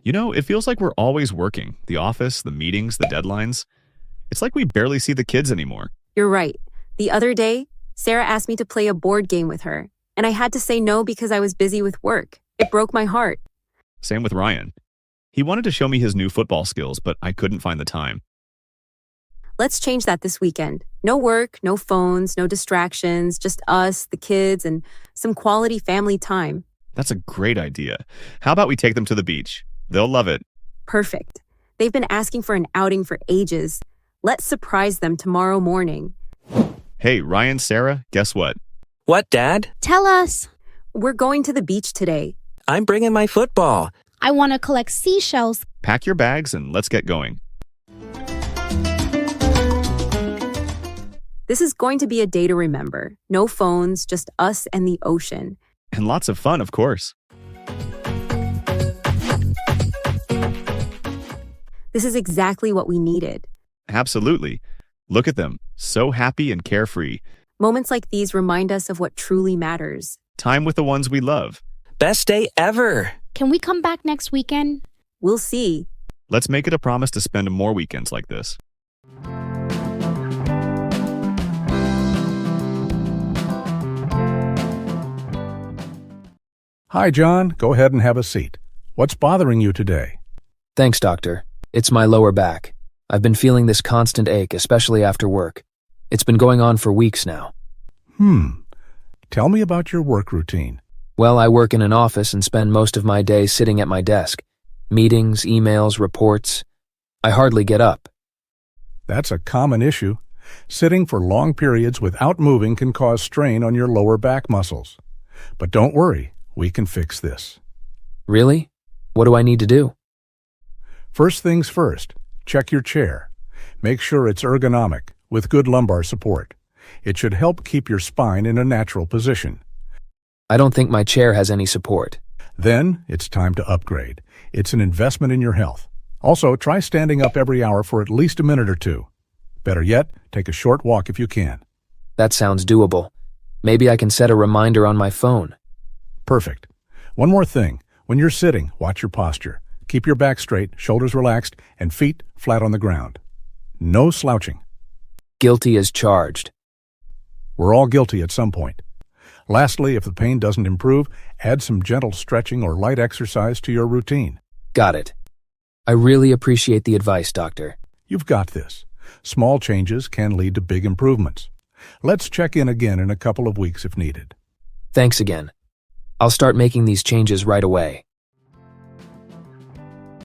It feels like we're always working. The office, the meetings, the deadlines. It's like we barely see the kids anymore. You're right. The other day, Sarah asked me to play a board game with her, and I had to say no because I was busy with work. It broke my heart. Same with Ryan. He wanted to show me his new football skills, but I couldn't find the time. Let's change that this weekend. No work, no phones, no distractions, just us, the kids, and some quality family time. That's a great idea. How about we take them to the beach? They'll love it. Perfect. They've been asking for an outing for ages. Let's surprise them tomorrow morning. Hey, Ryan, Sarah, guess what? What, Dad? Tell us. We're going to the beach today. I'm bringing my football. I want to collect seashells. Pack your bags and let's get going. This is going to be a day to remember. No phones, just us and the ocean. And lots of fun, of course. This is exactly what we needed. Absolutely. Look at them, so happy and carefree. Moments like these remind us of what truly matters. Time with the ones we love. Best day ever. Can we come back next weekend? We'll see. Let's make it a promise to spend more weekends like this. Hi, John. Go ahead and have a seat. What's bothering you today? Thanks, doctor. It's my lower back. I've been feeling this constant ache, especially after work. It's been going on for weeks now. Tell me about your work routine. Well, I work in an office and spend most of my day sitting at my desk. Meetings, emails, reports. I hardly get up. That's a common issue. Sitting for long periods without moving can cause strain on your lower back muscles. But don't worry, we can fix this. Really? What do I need to do? First things first, check your chair. Make sure it's ergonomic, with good lumbar support. It should help keep your spine in a natural position. I don't think my chair has any support. Then, it's time to upgrade. It's an investment in your health. Also, try standing up every hour for at least a minute or two. Better yet, take a short walk if you can. That sounds doable. Maybe I can set a reminder on my phone. Perfect. One more thing. When you're sitting, watch your posture. Keep your back straight, shoulders relaxed, and feet flat on the ground. No slouching. Guilty as charged. We're all guilty at some point. Lastly, if the pain doesn't improve, add some gentle stretching or light exercise to your routine. Got it. I really appreciate the advice, doctor. You've got this. Small changes can lead to big improvements. Let's check in again in a couple of weeks if needed. Thanks again. I'll start making these changes right away.